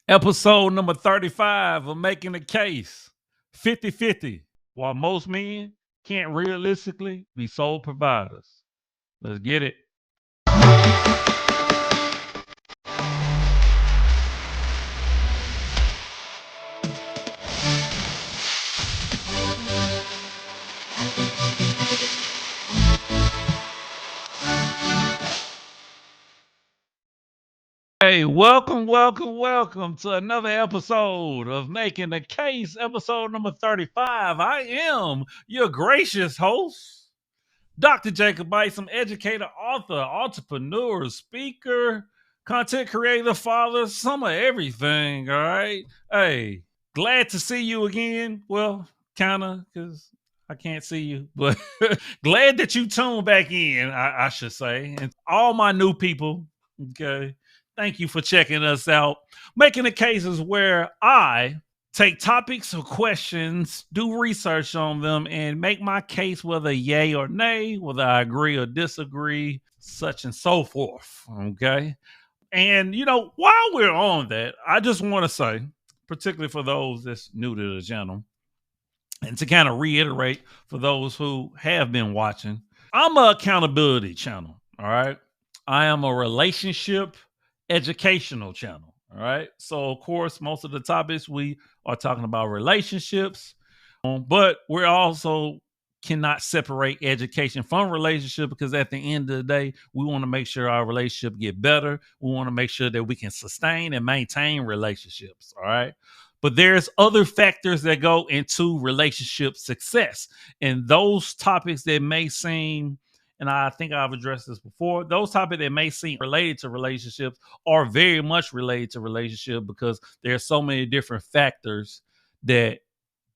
Episode number 35 of Making the Case 50-50. While most men can't realistically be sole providers. Let's get it. Hey, welcome to another episode of Making the Case, episode number 35. I am your gracious host, Dr. Jacob Isom, educator, author, entrepreneur, speaker, content creator, father, some of everything. All right. Hey, glad to see you again. Well, kind of, because I can't see you, but glad that you tuned back in, I should say. And all my new people, okay, thank you for checking us out. Making the cases where I take topics or questions, do research on them, and make my case whether yay or nay, whether I agree or disagree, such and so forth. Okay. And, while we're on that, I just want to say, particularly for those that's new to the channel, and to kind of reiterate for those who have been watching, I'm an accountability channel. All right. I am a relationship educational channel. All right. So, of course, most of the topics we are talking about relationships, but we're also cannot separate education from relationship because at the end of the day, we want to make sure our relationship get better. We want to make sure that we can sustain and maintain relationships. All right. But there's other factors that go into relationship success. And those topics that may seem, and I think I've addressed this before, those topics that may seem related to relationships are very much related to relationship because there's so many different factors that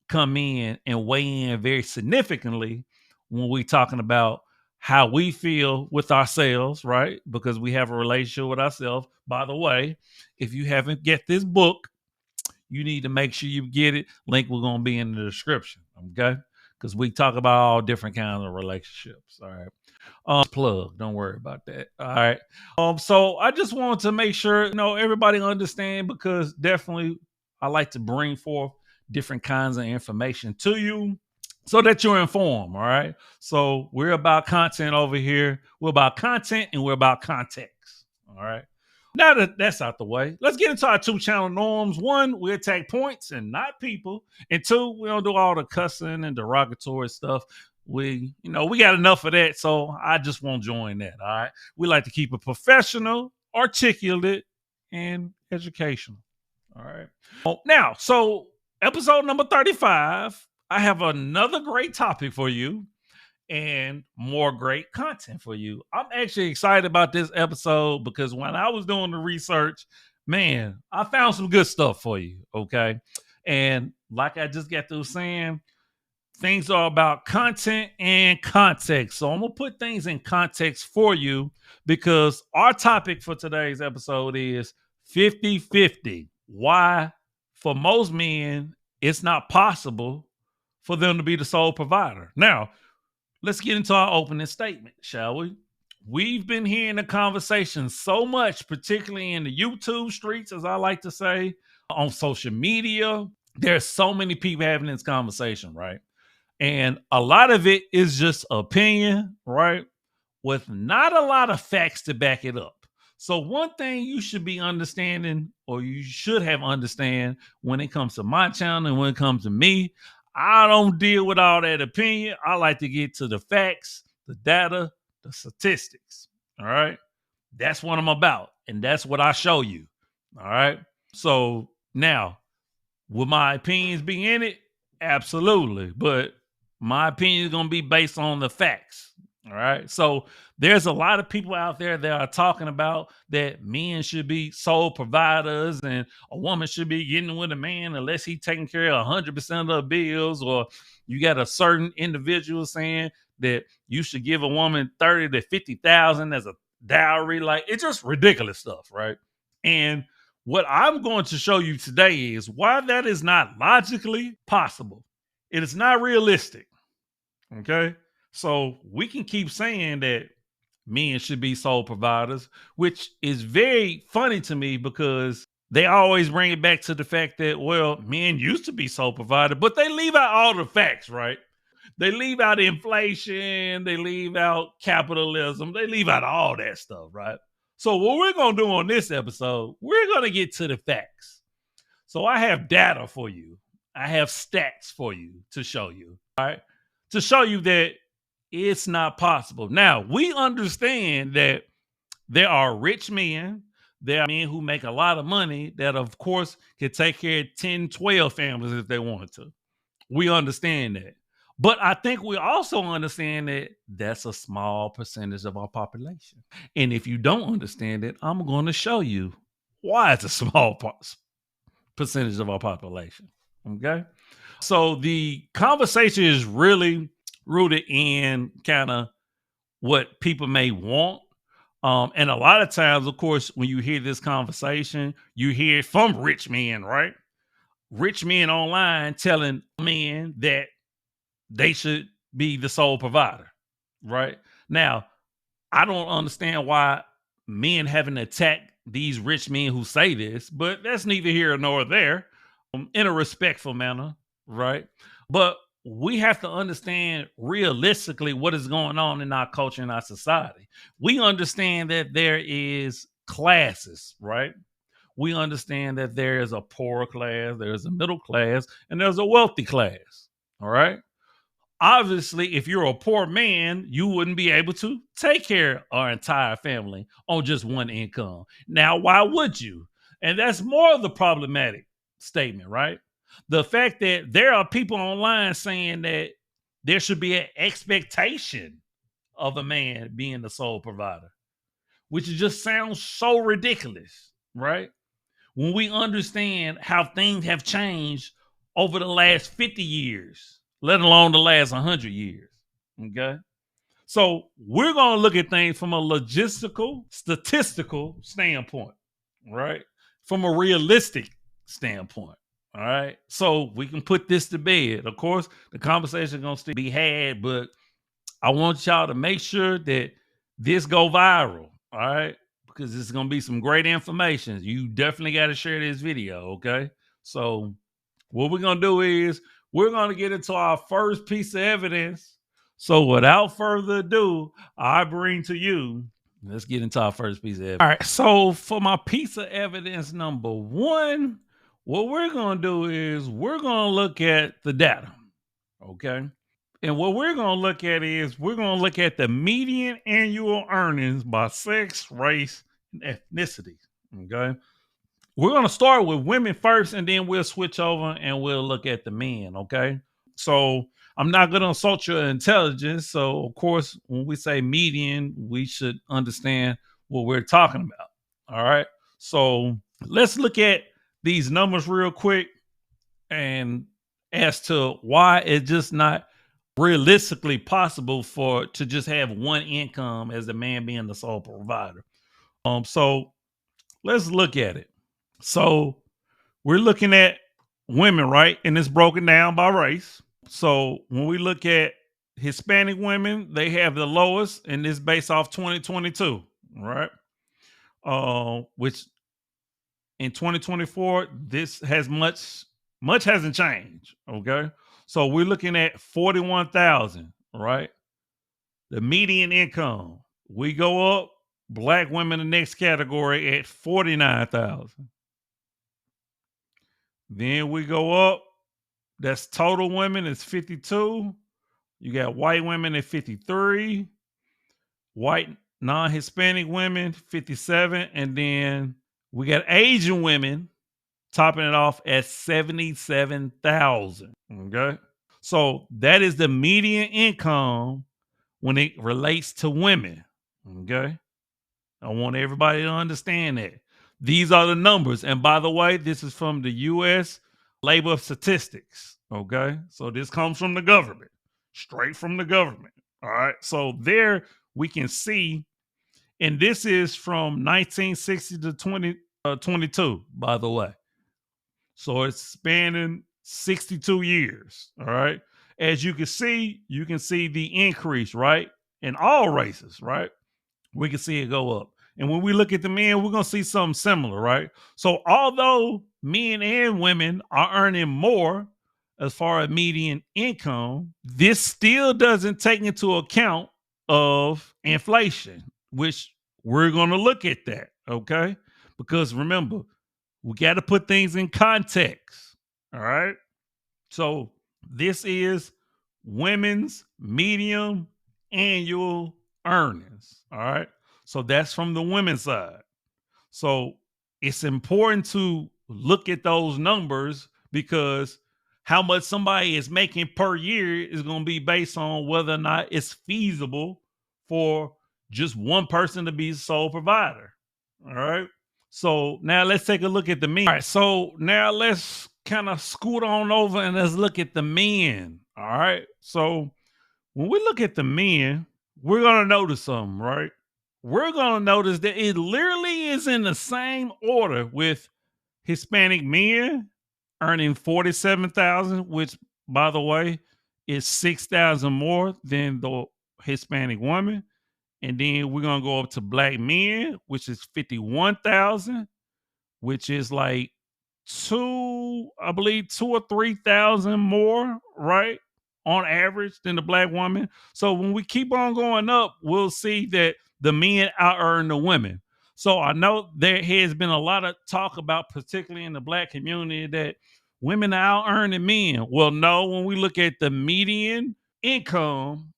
come in and weigh in very significantly when we're talking about how we feel with ourselves, right? Because we have a relationship with ourselves. By the way, if you haven't get this book, you need to make sure you get it. Link will gonna be in the description, okay? Because we talk about all different kinds of relationships. All right. Plug. Don't worry about that. All right. So I just wanted to make sure everybody understand because definitely I like to bring forth different kinds of information to you so that you're informed. All right. So we're about content over here. We're about content and we're about context. All right. Now that that's out the way, let's get into our two channel norms. One, we attack points and not people. And two, we don't do all the cussing and derogatory stuff. We got enough of that, so I just won't join that. All right. We like to keep it professional, articulate, and educational. All right. Now, so episode number 35, I have another great topic for you and more great content for you. I'm actually excited about this episode because when I was doing the research, man, I found some good stuff for you. Okay. And like I just got through saying, things are about content and context. So I'm going to put things in context for you because our topic for today's episode is 50-50. Why, for most men, it's not possible for them to be the sole provider. Now, let's get into our opening statement, shall we? We've been hearing the conversation so much, particularly in the YouTube streets, as I like to say, on social media. There's so many people having this conversation, right? And a lot of it is just opinion, right? With not a lot of facts to back it up. So one thing you should be understanding, or you should have understand when it comes to my channel and when it comes to me, I don't deal with all that opinion. I like to get to the facts, the data, the statistics. All right. That's what I'm about. And that's what I show you. All right. So now, will my opinions be in it? Absolutely. But my opinion is going to be based on the facts. All right. So there's a lot of people out there that are talking about that men should be sole providers and a woman should be getting with a man unless he's taking care of 100% of the bills, or you got a certain individual saying that you should give a woman 30 to 50,000 as a dowry. Like, it's just ridiculous stuff, right? And what I'm going to show you today is why that is not logically possible. It is not realistic. Okay. So we can keep saying that men should be sole providers, which is very funny to me because they always bring it back to the fact that, well, men used to be sole provider, but they leave out all the facts, right? They leave out inflation, they leave out capitalism, they leave out all that stuff, right? So what we're gonna do on this episode, we're gonna get to the facts. So I have data for you. I have stats for you to show you, all right? To show you that it's not possible. Now, we understand that there are rich men, there are men who make a lot of money that, of course, can take care of 10, 12 families if they wanted to. We understand that. But I think we also understand that that's a small percentage of our population. And if you don't understand it, I'm going to show you why it's a small percentage of our population. Okay. So the conversation is really rooted in kind of what people may want. And a lot of times, of course, when you hear this conversation, you hear it from rich men, right? Rich men online telling men that they should be the sole provider, right? Now, I don't understand why men haven't attacked these rich men who say this, but that's neither here nor there, in a respectful manner, right? But we have to understand realistically what is going on in our culture and our society. We understand that there is classes, right? We understand that there is a poor class, there's a middle class, and there's a wealthy class, all right? Obviously, if you're a poor man, you wouldn't be able to take care of our entire family on just one income. Now, why would you? And that's more of the problematic statement, right? The fact that there are people online saying that there should be an expectation of a man being the sole provider, which just sounds so ridiculous, right? When we understand how things have changed over the last 50 years, let alone the last 100 years. Okay. So we're going to look at things from a logistical, statistical standpoint, right? From a realistic standpoint. All right. So we can put this to bed. Of course, the conversation is going to still be had, but I want y'all to make sure that this go viral. All right. Because it's going to be some great information. You definitely got to share this video. Okay. So what we're going to do is we're going to get into our first piece of evidence. So without further ado, I bring to you, let's get into our first piece of evidence. All right. So for my piece of evidence number one, what we're going to do is we're going to look at the data. Okay. And what we're going to look at is we're going to look at the median annual earnings by sex, race, and ethnicity. Okay. We're going to start with women first, and then we'll switch over and we'll look at the men. Okay. So I'm not going to insult your intelligence. So, of course, when we say median, we should understand what we're talking about. All right. So let's look at these numbers real quick and as to why it's just not realistically possible to just have one income as the man being the sole provider. So let's look at it. So we're looking at women, right? And it's broken down by race. So when we look at Hispanic women, they have the lowest, and this based off 2022, right? Which in 2024, this has much hasn't changed. Okay. So we're looking at 41,000, right? The median income. We go up, Black women, the next category at 49,000. Then we go up, that's total women is 52. You got white women at 53, white non-Hispanic women 57, and then we got Asian women topping it off at 77,000. Okay. So that is the median income when it relates to women. Okay. I want everybody to understand that. These are the numbers. And by the way, this is from the U.S. Labor Statistics. Okay. So this comes from the government, straight from the government. All right. So there we can see, and this is from 1960 to 2022, by the way. So it's spanning 62 years. All right. As you can see the increase, right? In all races, right? We can see it go up. And when we look at the men, we're going to see something similar, right? So although men and women are earning more as far as median income, this still doesn't take into account of inflation, which we're going to look at that, okay? Because remember, we got to put things in context, all right? So this is women's medium annual earnings, all right? So that's from the women's side. So it's important to look at those numbers because how much somebody is making per year is going to be based on whether or not it's feasible for just one person to be sole provider. All right. So now let's take a look at the men. All right. So now let's kind of scoot on over and let's look at the men. All right. So when we look at the men, we're going to notice something, right? We're going to notice that it literally is in the same order with Hispanic men earning 47,000, which by the way is 6,000 more than the Hispanic woman. And then we're going to go up to black men, which is 51,000, which is like I believe 2 or 3,000 more, right? On average than the black woman. So when we keep on going up, we'll see that the men out earn the women. So I know there has been a lot of talk about, particularly in the black community, that women out earning men. Well, no, when we look at the median income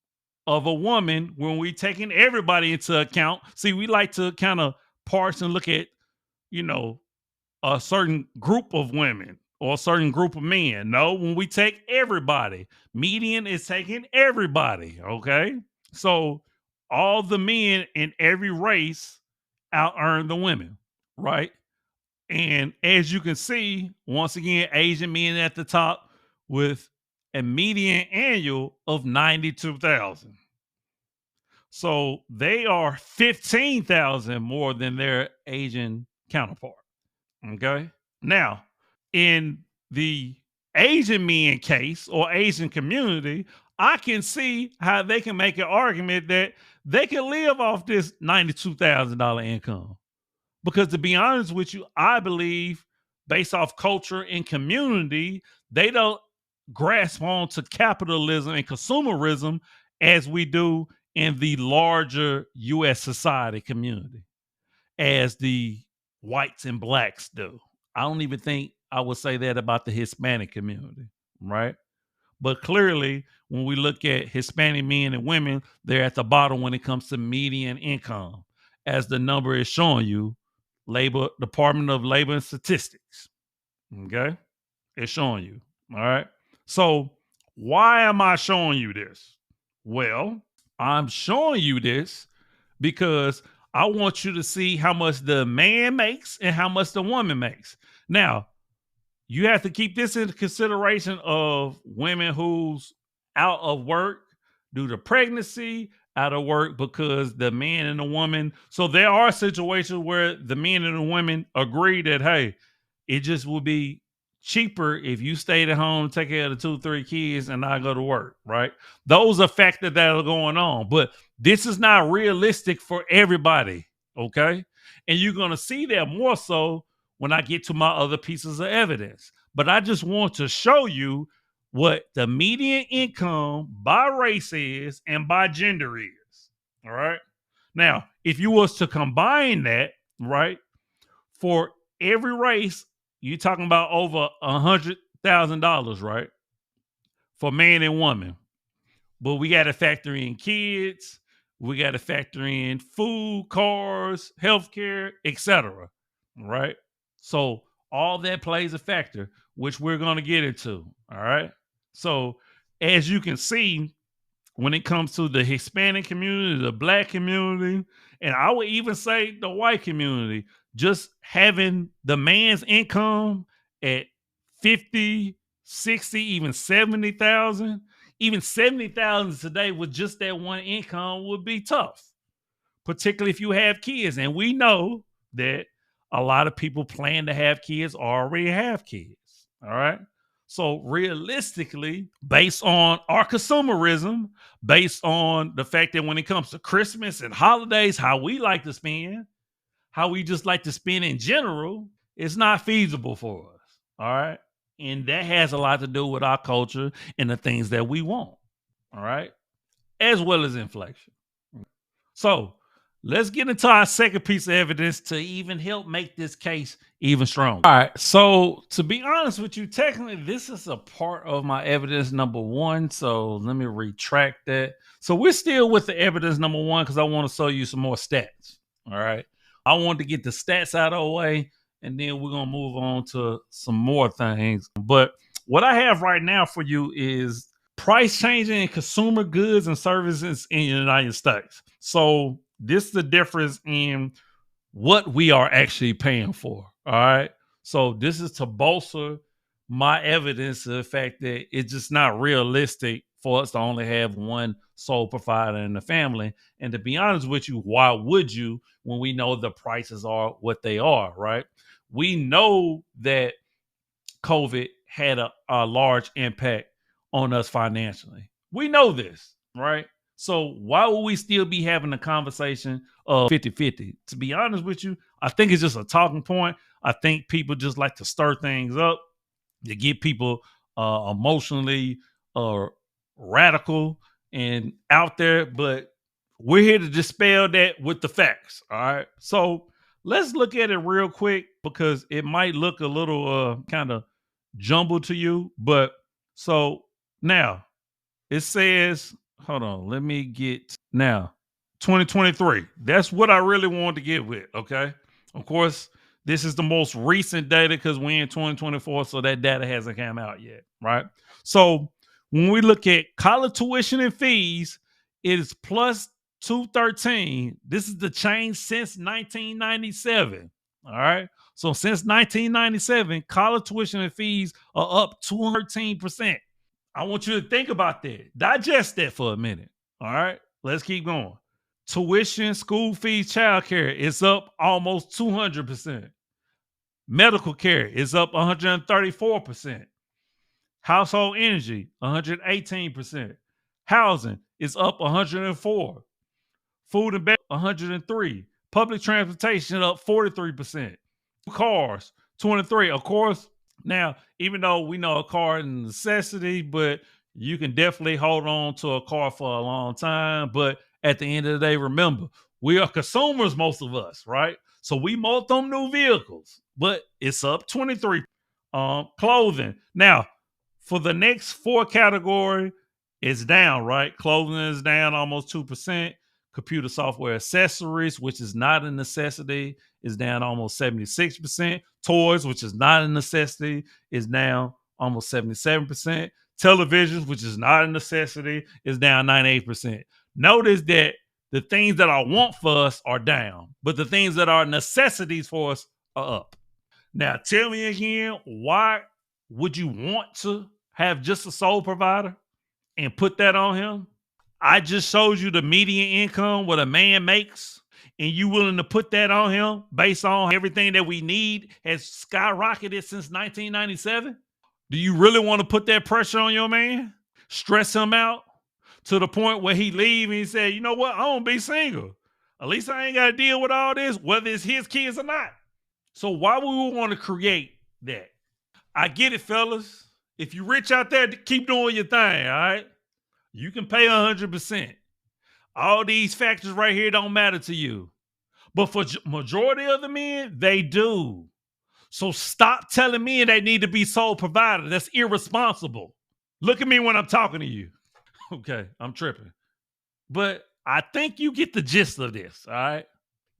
of a woman, when we taking everybody into account, see, we like to kind of parse and look at, you know, a certain group of women or a certain group of men. No, when we take everybody, median is taking everybody. Okay. So all the men in every race out earn the women, right? And as you can see, once again, Asian men at the top with a median annual of 92,000. So they are 15,000 more than their Asian counterpart. Okay. Now, in the Asian men case or Asian community, I can see how they can make an argument that they can live off this $92,000 income. Because to be honest with you, I believe based off culture and community, they don't grasp on to capitalism and consumerism as we do in the larger US society community, as the whites and blacks do. I don't even think I would say that about the Hispanic community, right? But clearly, when we look at Hispanic men and women, they're at the bottom when it comes to median income, as the number is showing you, Department of Labor and Statistics. Okay, it's showing you. All right. So why am I showing you this? Well, I'm showing you this because I want you to see how much the man makes and how much the woman makes. Now, you have to keep this into consideration of women who's out of work due to pregnancy, out of work because the man and the woman. So there are situations where the men and the women agree that, hey, it just would be cheaper if you stayed at home, take care of the 2, 3 kids, and I go to work, right? Those are factors that are going on. But this is not realistic for everybody, okay? And you're going to see that more so when I get to my other pieces of evidence. But I just want to show you what the median income by race is and by gender is. All right. Now, if you was to combine that, right, for every race, you're talking about over $100,000, right, for man and woman. But we got to factor in kids, we got to factor in food, cars, healthcare, etc. Right. So all that plays a factor, which we're going to get into. All right. So as you can see, when it comes to the Hispanic community, the black community, and I would even say the white community, just having the man's income at 50, 60, even 70,000, even 70,000 today with just that one income would be tough, particularly if you have kids. And we know that a lot of people plan to have kids already have kids. All right. So realistically, based on our consumerism, based on the fact that when it comes to Christmas and holidays, how we like to spend, how we just like to spend in general, it's not feasible for us. All right. And that has a lot to do with our culture and the things that we want. All right. As well as inflation. So let's get into our second piece of evidence to even help make this case even stronger. All right. So to be honest with you, technically, this is a part of my evidence number one. So let me retract that. So we're still with the evidence number one because I want to show you some more stats. All right. I want to get the stats out of the way, and then we're going to move on to some more things. But what I have right now for you is price changing in consumer goods and services in the United States. So this is the difference in what we are actually paying for. All right. So this is to bolster my evidence of the fact that it's just not realistic for us to only have one sole provider in the family. And to be honest with you, why would you when we know the prices are what they are, right? We know that COVID had a large impact on us financially. We know this, right? So why would we still be having a conversation of 50-50? To be honest with you, I think it's just a talking point. I think people just like to stir things up to get people emotionally radical and out there, but we're here to dispel that with the facts. All right. So let's look at it real quick because it might look a little kind of jumbled to you. But so now it says, hold on, let me get now 2023. That's what I really wanted to get with. Okay. Of course, this is the most recent data because we're in 2024, so that data hasn't come out yet, right? So when we look at college tuition and fees, it is plus 213. This is the change since 1997. All right. So since 1997, college tuition and fees are up 213%. I want you to think about that. Digest that for a minute. All right. Let's keep going. Tuition, school fees, childcare is up almost 200%. Medical care is up 134%. Household energy, 118%. Housing is up 104. Food and beverage, 103. Public transportation up 43%. Cars, 23. Of course, now, even though we know a car is a necessity, but you can definitely hold on to a car for a long time. But at the end of the day, remember, we are consumers, most of us, right? So we want them new vehicles, but it's up 23. Clothing. Now, for the next four category, it's down, right? Clothing is down almost 2%. Computer software accessories, which is not a necessity, is down almost 76%. Toys, which is not a necessity, is down almost 77%. Televisions, which is not a necessity, is down 98%. Notice that the things that I want for us are down, but the things that are necessities for us are up. Now, tell me again, why would you want to have just a sole provider and put that on him? I just showed you the median income, what a man makes, and you willing to put that on him based on everything that we need has skyrocketed since 1997? Do you really want to put that pressure on your man? Stress him out to the point where he leave and he say, you know what, I won't be single. At least I ain't got to deal with all this, whether it's his kids or not. So why would we want to create that? I get it, fellas. If you rich out there, keep doing your thing, all right? You can pay 100%. All these factors right here don't matter to you. But for majority of the men, they do. So stop telling me they need to be sole provider. That's irresponsible. Look at me when I'm talking to you. Okay, I'm tripping. But I think you get the gist of this, all right?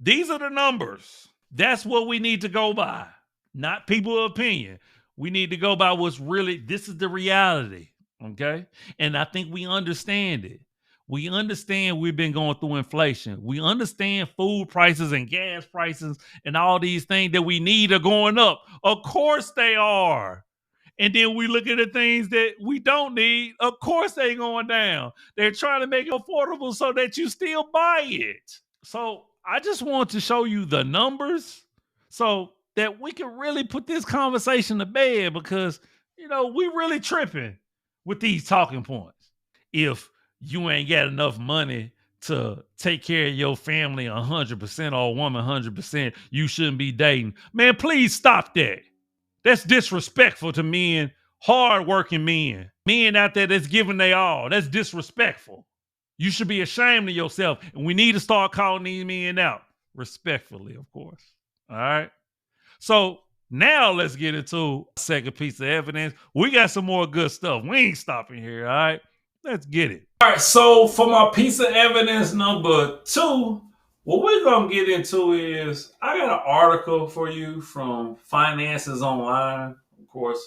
These are the numbers. That's what we need to go by. Not people's opinion. We need to go by what's really, this is the reality. Okay. And I think we understand it. We understand we've been going through inflation. We understand food prices and gas prices and all these things that we need are going up. Of course they are. And then we look at the things that we don't need. Of course they're going down. They're trying to make it affordable so that you still buy it. So I just want to show you the numbers so that we can really put this conversation to bed because, you know, we really tripping with these talking points. If you ain't got enough money to take care of your family 100% or a woman 100%, you shouldn't be dating. Man, please stop that. That's disrespectful to men, hardworking men out there that's giving they all. That's disrespectful. You should be ashamed of yourself, and we need to start calling these men out respectfully, of course. All right. So now let's get into a second piece of evidence. We got some more good stuff. We ain't stopping here. All right. Let's get it. All right. So for my piece of evidence number 2, what we're going to get into is I got an article for you from Finances Online. Of course,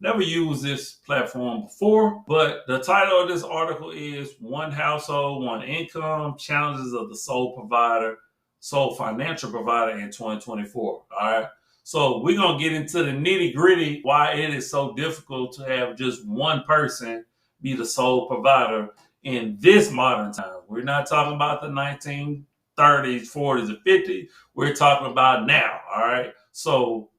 never used this platform before, but the title of this article is One Household, One Income, Challenges of the Sole Financial Provider in 2024. All right. So we're going to get into the nitty gritty why it is so difficult to have just one person be the sole provider in this modern time. We're not talking about the 1930s, 40s, and 50s. We're talking about now. All right. So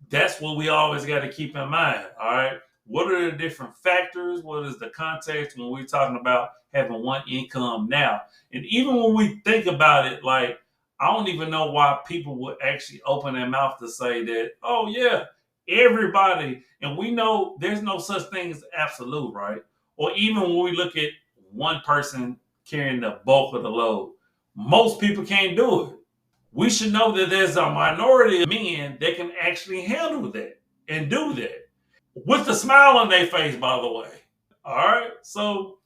that's what we always got to keep in mind. All right. What are the different factors? What is the context when we're talking about having one income now? And even when we think about it, like, I don't even know why people would actually open their mouth to say that, oh, yeah, everybody. And we know there's no such thing as absolute, right? Or even when we look at one person carrying the bulk of the load, most people can't do it. We should know that there's a minority of men that can actually handle that and do that with a smile on their face, by the way. All right. So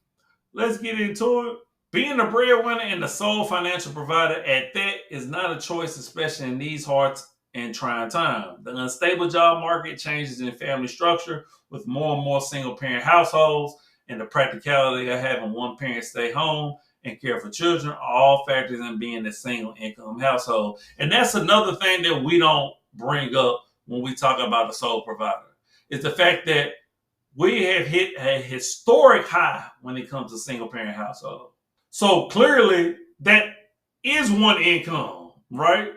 let's get into it. Being a breadwinner and the sole financial provider at that is not a choice, especially in these hard and trying times. The unstable job market, changes in family structure with more and more single parent households, and the practicality of having one parent stay home and care for children, all factors in being a single income household. And that's another thing that we don't bring up when we talk about the sole provider, is the fact that we have hit a historic high when it comes to single parent household. So clearly that is one income, right?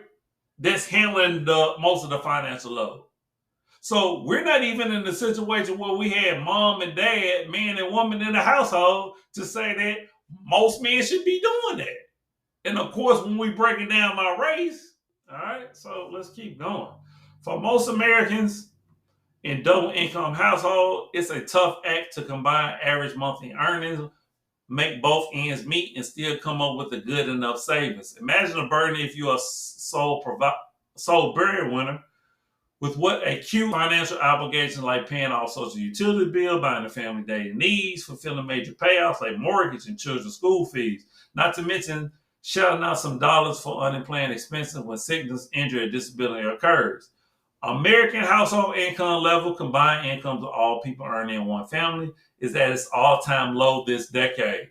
That's handling the most of the financial load. So we're not even in the situation where we had mom and dad, man and woman in the household to say that most men should be doing that. And of course, when we break it down by race, all right, so let's keep going. For most Americans in double income household, it's a tough act to combine average monthly earnings, make both ends meet, and still come up with a good enough savings. Imagine a burden if you're a sole breadwinner with what acute financial obligations like paying off social utility bill, buying the family daily needs, fulfilling major payouts like mortgage and children's school fees, not to mention shelling out some dollars for unplanned expenses when sickness, injury, or disability occurs. American household income level, combined incomes of all people earning in one family, is at its all-time low this decade.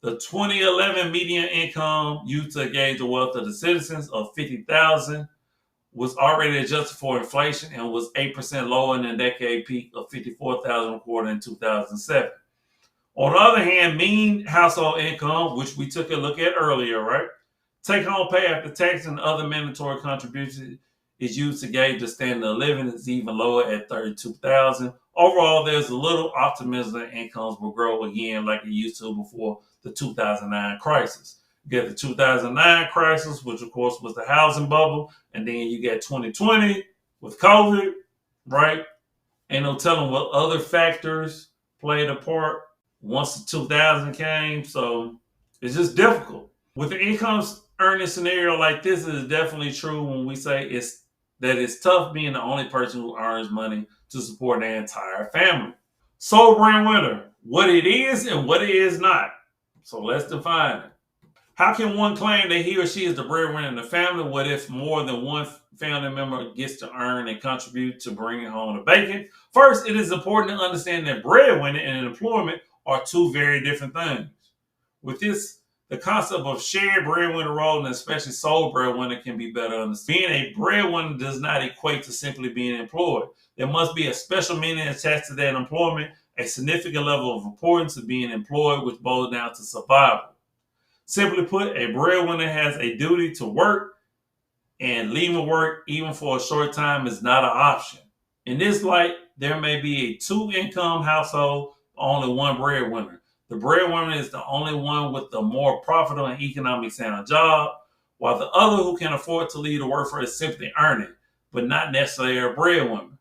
The 2011 median income used to gauge the wealth of the citizens of $50,000 was already adjusted for inflation and was 8% lower than the decade peak of $54,000 recorded in 2007. On the other hand, mean household income, which we took a look at earlier, right? Take-home pay after tax and other mandatory contributions is used to gauge the standard of living is even lower at $32,000. Overall, there's a little optimism that incomes will grow again like it used to before the 2009 crisis. You get the 2009 crisis, which of course was the housing bubble, and then you get 2020 with COVID, right? Ain't no telling what other factors played a part once the 2000 came, so it's just difficult. With the income earning scenario like this, it is definitely true when we say it's tough being the only person who earns money to support their entire family. Sole breadwinner, what it is and what it is not. So let's define it. How can one claim that he or she is the breadwinner in the family? What if more than one family member gets to earn and contribute to bringing home the bacon? First, it is important to understand that breadwinner and employment are two very different things. With this, the concept of shared breadwinner role and especially sole breadwinner can be better understood. Being a breadwinner does not equate to simply being employed. There must be a special meaning attached to that employment, a significant level of importance to being employed, which boils down to survival. Simply put, a breadwinner has a duty to work, and leaving work even for a short time is not an option. In this light, there may be a two-income household, only one breadwinner. The breadwinner is the only one with the more profitable and economic sound job, while the other who can afford to leave the workforce is simply earning, but not necessarily a breadwinner.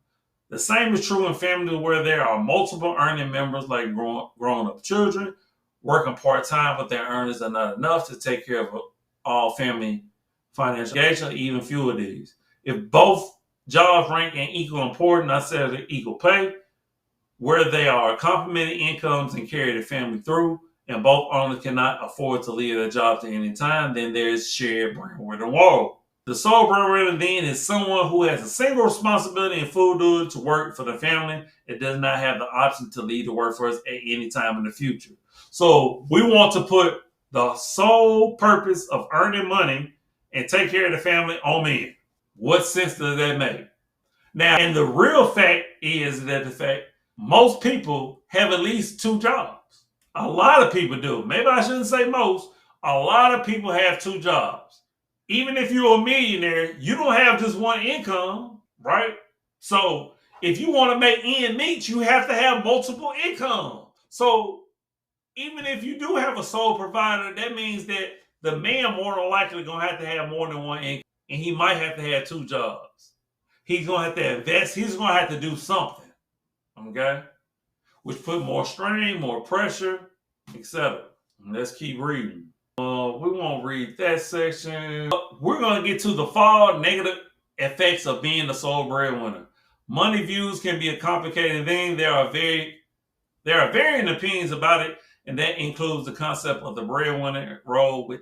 The same is true in families where there are multiple earning members, like grown-up children, working part-time, but their earnings are not enough to take care of all family financial obligations, even fewer of these. If both jobs rank in equal importance, not necessarily equal pay, where they are complementing incomes and carry the family through, and both owners cannot afford to leave their jobs at any time, then there is shared breadwinner role. The sole breadwinner then is someone who has a single responsibility and full duty to work for the family and does not have the option to leave the workforce at any time in the future. So we want to put the sole purpose of earning money and take care of the family on men. What sense does that make? Now, and the real fact is that the fact most people have at least two jobs. A lot of people do. Maybe I shouldn't say most. A lot of people have two jobs. Even if you're a millionaire, you don't have just one income, right? So if you want to make ends meet, you have to have multiple income. So even if you do have a sole provider, that means that the man more than likely going to have more than one income, and he might have to have two jobs. He's going to have to invest. He's going to have to do something, okay? Which put more strain, more pressure, etc. Let's keep reading. We won't read that section. We're going to get to the fall negative effects of being the sole breadwinner. Money views can be a complicated thing. There are varying opinions about it, and that includes the concept of the breadwinner role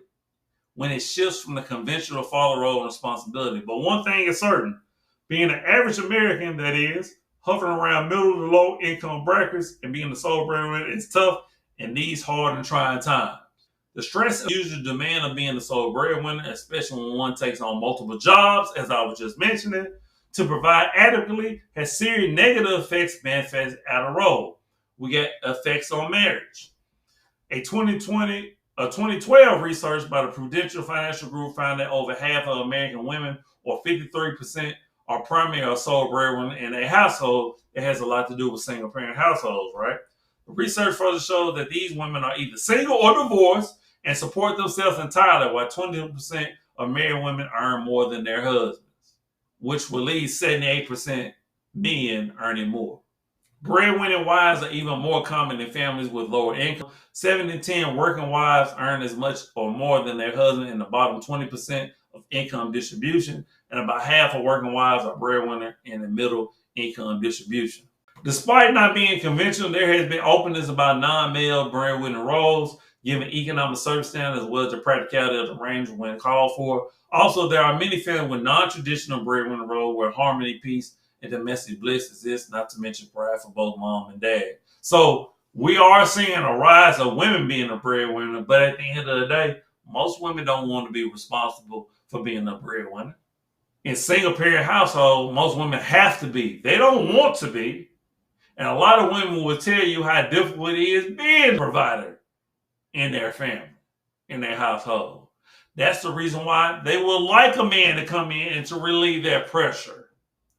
when it shifts from the conventional father role and responsibility. But one thing is certain, being an average American, that is, hovering around middle to low income brackets and being the sole breadwinner is tough in these hard and trying times. The stress and usual demand of being the sole breadwinner, especially when one takes on multiple jobs, as I was just mentioning, to provide adequately, has serious negative effects manifest out of role. We get effects on marriage. A 2012 research by the Prudential Financial Group found that over half of American women, or 53%, are primary or sole breadwinner in a household. It has a lot to do with single parent households, right? The research further shows that these women are either single or divorced and support themselves entirely, while 20% of married women earn more than their husbands, which will leave 78% men earning more. Breadwinning wives are even more common in families with lower income. 7 in 10 working wives earn as much or more than their husband in the bottom 20% of income distribution, and about half of working wives are breadwinner in the middle income distribution. Despite not being conventional, there has been openness about non-male breadwinner roles, given economic circumstances as well as the practicality of the range when called for. Also, there are many families with non-traditional breadwinner roles where harmony, peace, and domestic bliss exists, not to mention pride for both mom and dad. So we are seeing a rise of women being a breadwinner, but at the end of the day, most women don't want to be responsible for being a breadwinner. In single parent household, most women have to be. They don't want to be. And a lot of women will tell you how difficult it is being a provider in their family, in their household. That's the reason why they will like a man to come in and to relieve that pressure.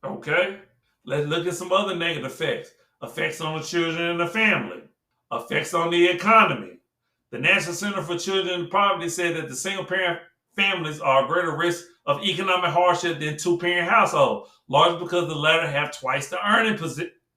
Okay? Let's look at some other negative effects. Effects on the children and the family. Effects on the economy. The National Center for Children and Poverty said that the single parent families are at greater risk of economic hardship than two-parent households, largely because the latter have twice the earning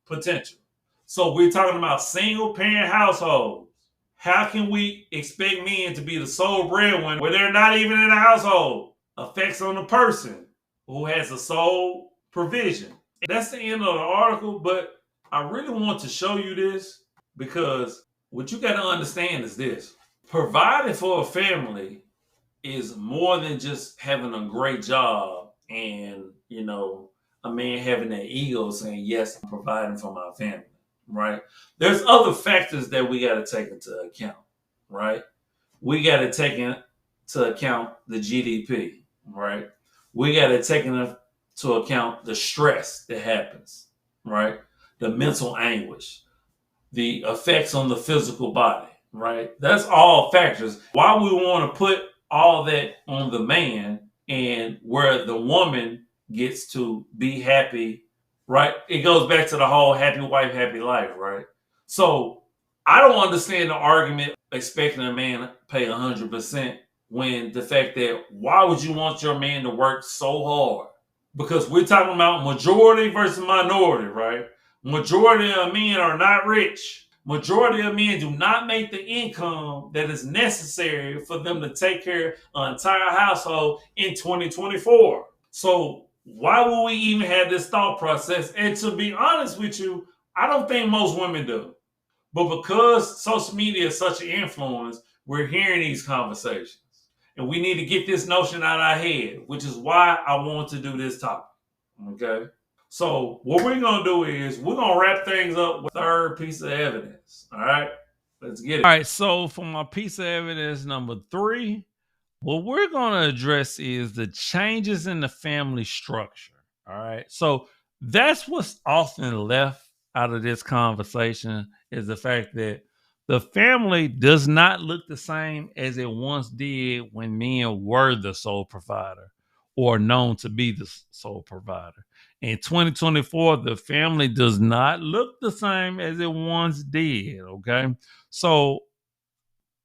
potential. So we're talking about single-parent households. How can we expect men to be the sole breadwinner where they're not even in a household? Effects on the person who has a sole provision. That's the end of the article, but I really want to show you this because what you got to understand is this. Providing for a family is more than just having a great job and, a man having that ego saying, yes, I'm providing for my family, right? There's other factors that we got to take into account, right? We got to take into account the GDP, right? We got to take into account the stress that happens, right? The mental anguish, the effects on the physical body, right? That's all factors. Why we want to put all that on the man and where the woman gets to be happy, right? It goes back to the whole happy wife, happy life, right? So I don't understand the argument expecting a man to pay 100% when the fact that why would you want your man to work so hard? Because we're talking about majority versus minority, right? Majority of men are not rich. Majority of men do not make the income that is necessary for them to take care of an entire household in 2024. So why would we even have this thought process? And to be honest with you, I don't think most women do. But because social media is such an influence, we're hearing these conversations. And we need to get this notion out of our head, which is why I want to do this topic. Okay. So what we're gonna do is we're gonna wrap things up with our piece of evidence. All right. Let's get it. All right. So for my piece of evidence number 3, what we're going to address is the changes in the family structure. All right. So that's what's often left out of this conversation is the fact that the family does not look the same as it once did when men were the sole provider or known to be the sole provider. In 2024, the family does not look the same as it once did. Okay. So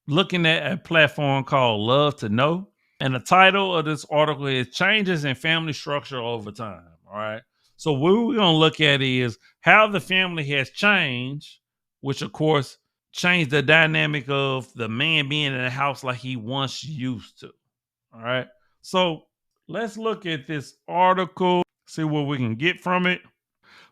looking at a platform called Love to Know. And the title of this article is Changes in Family Structure Over Time. All right. So, what we're going to look at is how the family has changed, which, of course, changed the dynamic of the man being in the house like he once used to. All right. So, let's look at this article, see what we can get from it.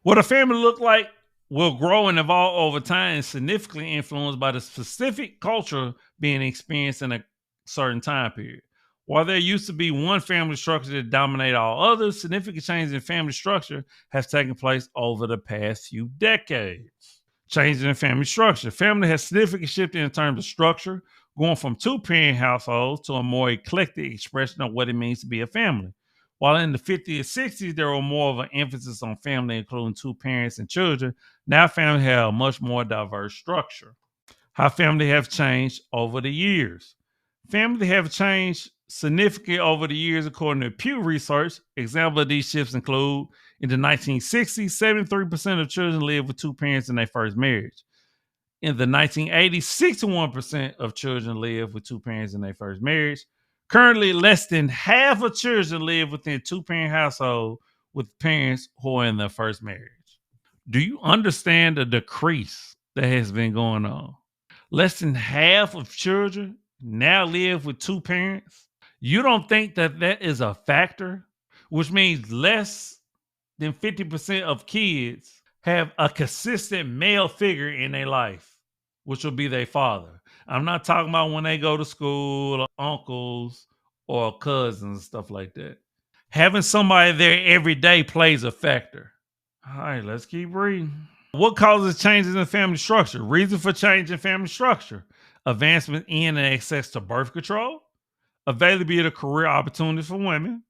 What a family look like will grow and evolve over time and significantly influenced by the specific culture being experienced in a certain time period. While there used to be one family structure that dominated all others, significant changes in family structure has taken place over the past few decades. Changes in family structure. Family has significantly shifted in terms of structure, going from two-parent households to a more eclectic expression of what it means to be a family. While in the 50s and 60s, there was more of an emphasis on family, including two parents and children, now families have a much more diverse structure. How family have changed over the years. Family have changed significantly over the years, according to Pew Research. Examples of these shifts include in the 1960s, 73% of children lived with two parents in their first marriage. In the 1980s, 61% of children lived with two parents in their first marriage. Currently, less than half of children live within two-parent household with parents who are in their first marriage. Do you understand the decrease that has been going on? Less than half of children now live with two parents. You don't think that that is a factor, which means less than 50% of kids have a consistent male figure in their life, which will be their father. I'm not talking about when they go to school or uncles or cousins and stuff like that. Having somebody there every day plays a factor. All right, let's keep reading. What causes changes in family structure? Reason for change in family structure: advancement in and access to birth control, availability of career opportunities for women,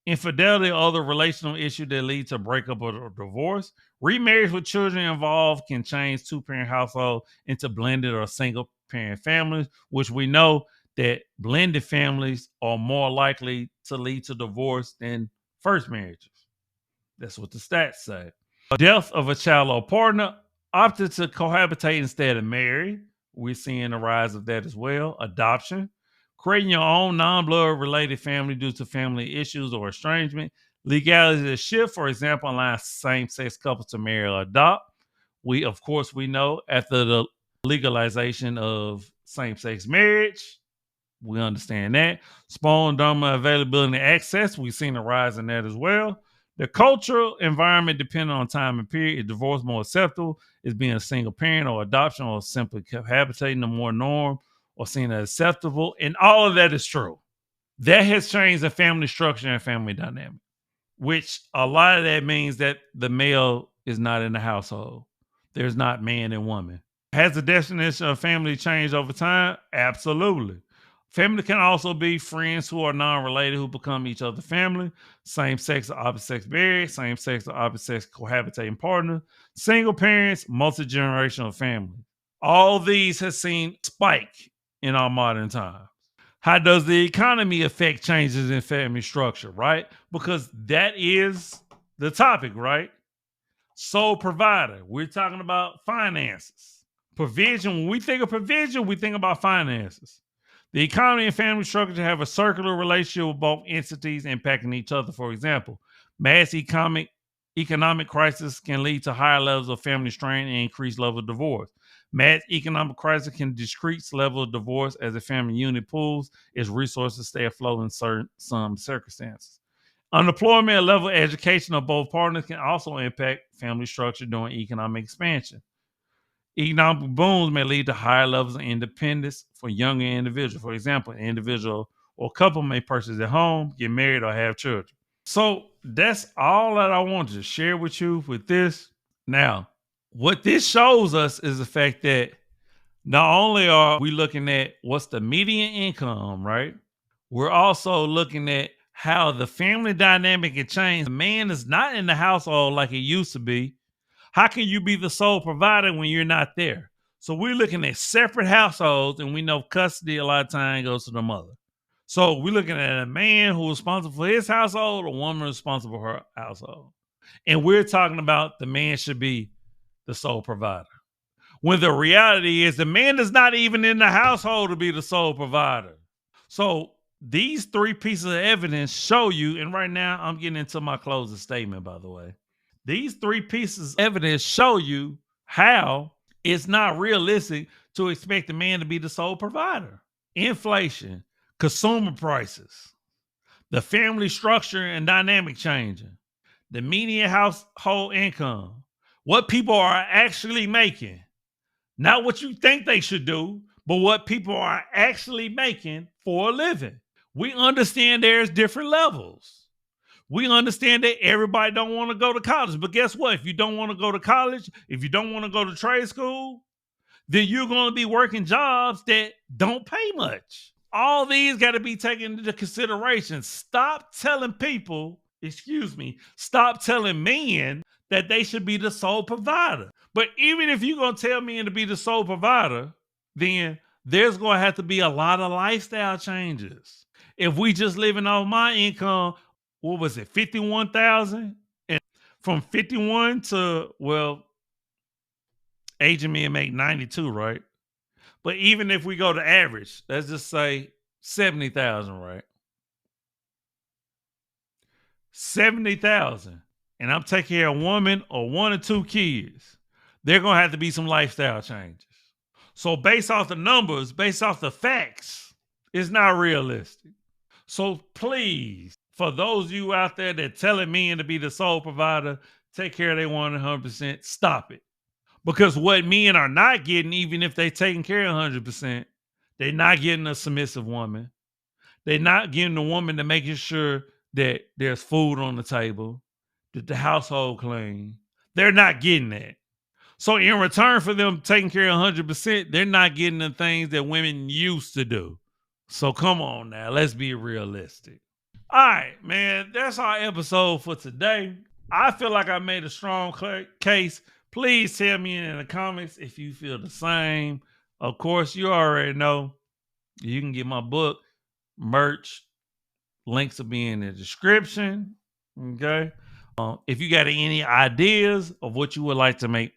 infidelity or other relational issue that lead to breakup or divorce. Remarriage with children involved can change two-parent household into blended or single-parent families, which we know that blended families are more likely to lead to divorce than first marriages. That's what the stats say. Death of a child or partner, opted to cohabitate instead of marry. We're seeing the rise of that as well. Adoption, creating your own non-blood related family due to family issues or estrangement. Legality to shift, for example, allows same-sex couples to marry or adopt. Of course, we know after the legalization of same-sex marriage, we understand that. Spawn doma availability and access, we've seen a rise in that as well. The cultural environment, depending on time and period, is divorce more acceptable? Is being a single parent or adoption or simply cohabitating the more norm or seen as acceptable? And all of that is true. That has changed the family structure and family dynamic, which a lot of that means that the male is not in the household. There's not man and woman. Has the definition of family changed over time? Absolutely. Family can also be friends who are non-related who become each other's family, same sex or opposite sex married, same sex or opposite sex cohabitating partner, single parents, multi-generational family. All these have seen spike in our modern time. How does the economy affect changes in family structure, right? Because that is the topic, right? Sole provider. We're talking about finances. Provision, when we think of provision, we think about finances. The economy and family structure have a circular relationship with both entities impacting each other. For example, mass economic crisis can lead to higher levels of family strain and increased level of divorce. Mass economic crisis can decrease level of divorce as the family unit pools its resources stay afloat in some circumstances. Unemployment and level of education of both partners can also impact family structure during economic expansion. Economic booms may lead to higher levels of independence for younger individuals. For example, an individual or couple may purchase a home, get married, or have children. So that's all that I wanted to share with you with this. Now, what this shows us is the fact that not only are we looking at what's the median income, right? We're also looking at how the family dynamic can change. The man is not in the household like it used to be. How can you be the sole provider when you're not there? So we're looking at separate households, and we know custody a lot of time goes to the mother. So we're looking at a man who's responsible for his household, a woman responsible for her household. And we're talking about the man should be the sole provider. When the reality is the man is not even in the household to be the sole provider. So these three pieces of evidence show you, and right now I'm getting into my closing statement, by the way. These three pieces of evidence show you how it's not realistic to expect the man to be the sole provider. Inflation, consumer prices, the family structure and dynamic changing, the median household income, what people are actually making, not what you think they should do, but what people are actually making for a living. We understand there's different levels. We understand that everybody don't want to go to college, but guess what? If you don't want to go to college, if you don't want to go to trade school, then you're going to be working jobs that don't pay much. All these got to be taken into consideration. Stop telling men that they should be the sole provider. But even if you're going to tell men to be the sole provider, then there's going to have to be a lot of lifestyle changes. If we just living off my income, what was it, 51,000? And from 51 to, well, aging me and make 92, right? But even if we go to average, let's just say 70,000, right? 70,000. And I'm taking care of a woman or one or two kids. There are going to have to be some lifestyle changes. So based off the numbers, based off the facts, it's not realistic. So please, for those of you out there that telling men to be the sole provider, take care of their 100%, stop it. Because what men are not getting, even if they taking care of 100%, they're not getting a submissive woman. They're not getting the woman to making sure that there's food on the table, that the household clean. They're not getting that. So in return for them taking care of 100%, they're not getting the things that women used to do. So come on now, let's be realistic. All right, man, that's our episode for today. I feel like I made a strong case. Please tell me in the comments if you feel the same. Of course, you already know you can get my book, merch. Links will be in the description. Okay. If you got any ideas of what you would like to make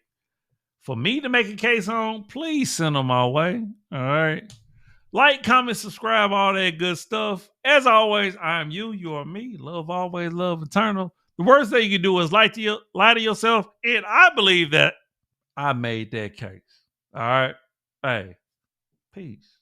for me to make a case on, please send them my way. All right. Like, comment, subscribe, all that good stuff. As always, I am you. You are me. Love always, love eternal. The worst thing you can do is lie to yourself. And I believe that I made that case. All right. Hey, peace.